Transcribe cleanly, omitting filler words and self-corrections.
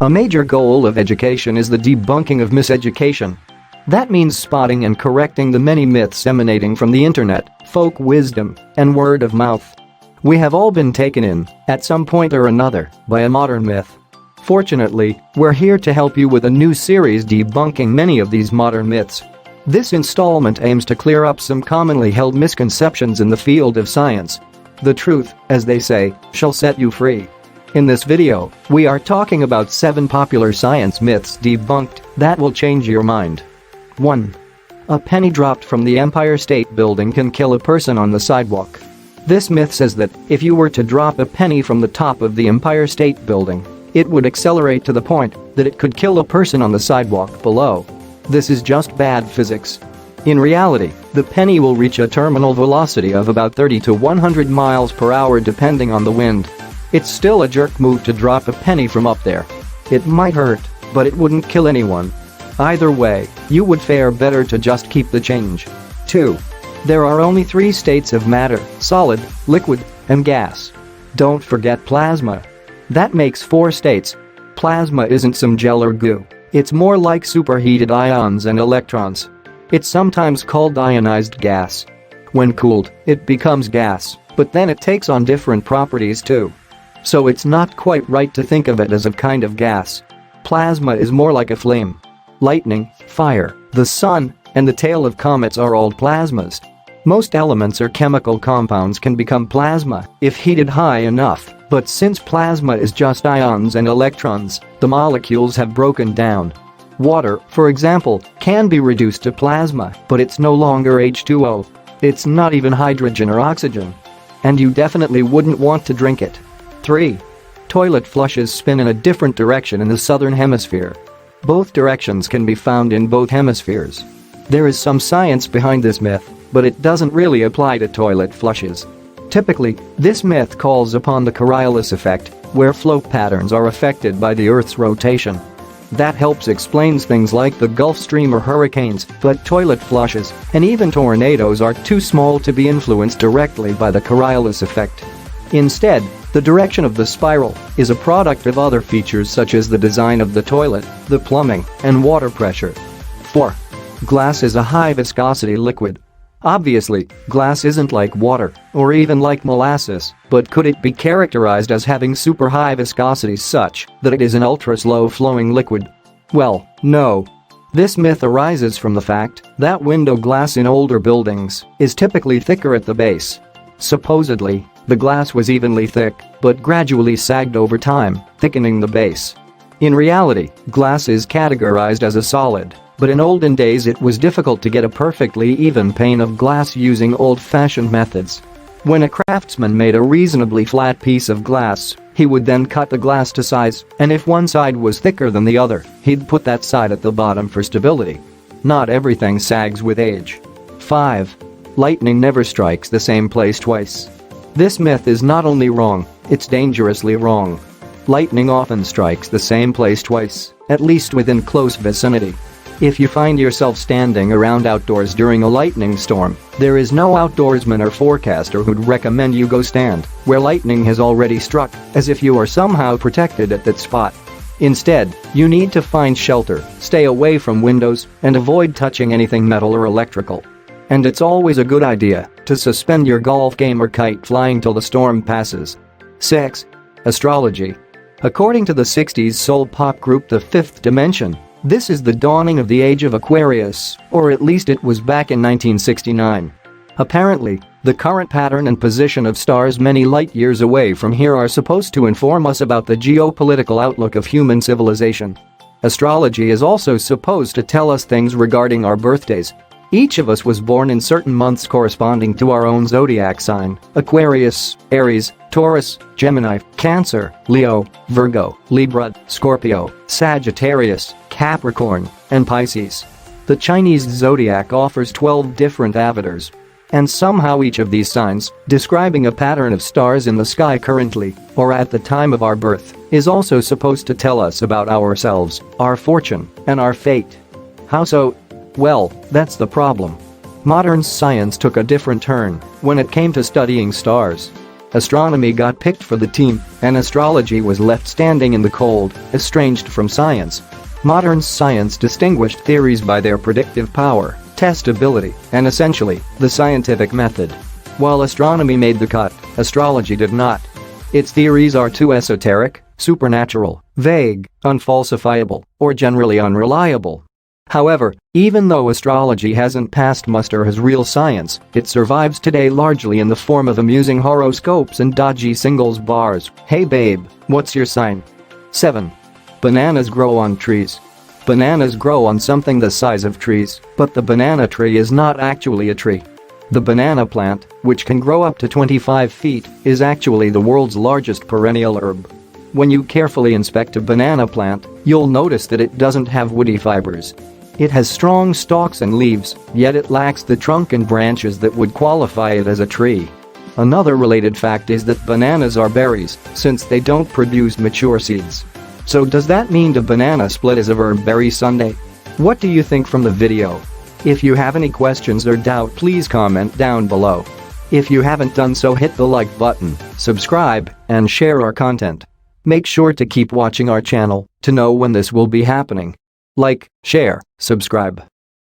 A major goal of education is the debunking of miseducation. That means spotting and correcting the many myths emanating from the internet, folk wisdom, and word of mouth. We have all been taken in, at some point or another, by a modern myth. Fortunately, we're here to help you with a new series debunking many of these modern myths. This installment aims to clear up some commonly held misconceptions in the field of science. The truth, as they say, shall set you free. In this video, we are talking about 7 popular science myths debunked that will change your mind. 1. A penny dropped from the Empire State Building can kill a person on the sidewalk. This myth says that if you were to drop a penny from the top of the Empire State Building, it would accelerate to the point that it could kill a person on the sidewalk below. This is just bad physics. In reality, the penny will reach a terminal velocity of about 30 to 100 miles per hour depending on the wind. It's still a jerk move to drop a penny from up there. It might hurt, but it wouldn't kill anyone. Either way, you would fare better to just keep the change. 2. There are only 3 states of matter: solid, liquid, and gas. Don't forget plasma. That makes 4 states. Plasma isn't some gel or goo. It's more like superheated ions and electrons. It's sometimes called ionized gas. When cooled, it becomes gas, but then it takes on different properties too. So it's not quite right to think of it as a kind of gas. Plasma is more like a flame. Lightning, fire, the sun, and the tail of comets are all plasmas. Most elements or chemical compounds can become plasma if heated high enough, but since plasma is just ions and electrons, the molecules have broken down. Water, for example, can be reduced to plasma, but it's no longer H2O. It's not even hydrogen or oxygen. And you definitely wouldn't want to drink it. 3. Toilet flushes spin in a different direction in the southern hemisphere. Both directions can be found in both hemispheres. There is some science behind this myth, but it doesn't really apply to toilet flushes. Typically, this myth calls upon the Coriolis effect, where flow patterns are affected by the Earth's rotation. That helps explains things like the Gulf Stream or hurricanes, but toilet flushes, and even tornadoes, are too small to be influenced directly by the Coriolis effect. Instead, the direction of the spiral is a product of other features such as the design of the toilet, the plumbing, and water pressure. 4. Glass is a high-viscosity liquid. Obviously, glass isn't like water, or even like molasses, but could it be characterized as having super high viscosity such that it is an ultra-slow flowing liquid? Well, no. This myth arises from the fact that window glass in older buildings is typically thicker at the base. Supposedly, the glass was evenly thick, but gradually sagged over time, thickening the base. In reality, glass is categorized as a solid, but in olden days it was difficult to get a perfectly even pane of glass using old-fashioned methods. When a craftsman made a reasonably flat piece of glass, he would then cut the glass to size, and if one side was thicker than the other, he'd put that side at the bottom for stability. Not everything sags with age. 5. Lightning never strikes the same place twice. This myth is not only wrong, it's dangerously wrong. Lightning often strikes the same place twice, at least within close vicinity. If you find yourself standing around outdoors during a lightning storm, there is no outdoorsman or forecaster who'd recommend you go stand where lightning has already struck, as if you are somehow protected at that spot. Instead, you need to find shelter, stay away from windows, and avoid touching anything metal or electrical. And it's always a good idea to suspend your golf game or kite flying till the storm passes. 6. Astrology. According to the 60s soul pop group The Fifth Dimension, this is the dawning of the age of Aquarius, or at least it was back in 1969. Apparently, the current pattern and position of stars many light years away from here are supposed to inform us about the geopolitical outlook of human civilization. Astrology is also supposed to tell us things regarding our birthdays. Each of us was born in certain months corresponding to our own zodiac sign: Aquarius, Aries, Taurus, Gemini, Cancer, Leo, Virgo, Libra, Scorpio, Sagittarius, Capricorn, and Pisces. The Chinese zodiac offers 12 different avatars. And somehow each of these signs, describing a pattern of stars in the sky currently, or at the time of our birth, is also supposed to tell us about ourselves, our fortune, and our fate. How so? Well, that's the problem. Modern science took a different turn when it came to studying stars. Astronomy got picked for the team, and astrology was left standing in the cold, estranged from science. Modern science distinguished theories by their predictive power, testability, and essentially, the scientific method. While astronomy made the cut, astrology did not. Its theories are too esoteric, supernatural, vague, unfalsifiable, or generally unreliable. However, even though astrology hasn't passed muster as real science, it survives today largely in the form of amusing horoscopes and dodgy singles bars. Hey babe, what's your sign? 7. Bananas grow on trees. Bananas grow on something the size of trees, but the banana tree is not actually a tree. The banana plant, which can grow up to 25 feet, is actually the world's largest perennial herb. When you carefully inspect a banana plant, you'll notice that it doesn't have woody fibers. It has strong stalks and leaves, yet it lacks the trunk and branches that would qualify it as a tree. Another related fact is that bananas are berries, since they don't produce mature seeds. So does that mean the banana split is a verb berry Sunday? What do you think from the video? If you have any questions or doubt, please comment down below. If you haven't done so, hit the like button, subscribe, and share our content. Make sure to keep watching our channel to know when this will be happening. Like, share, subscribe.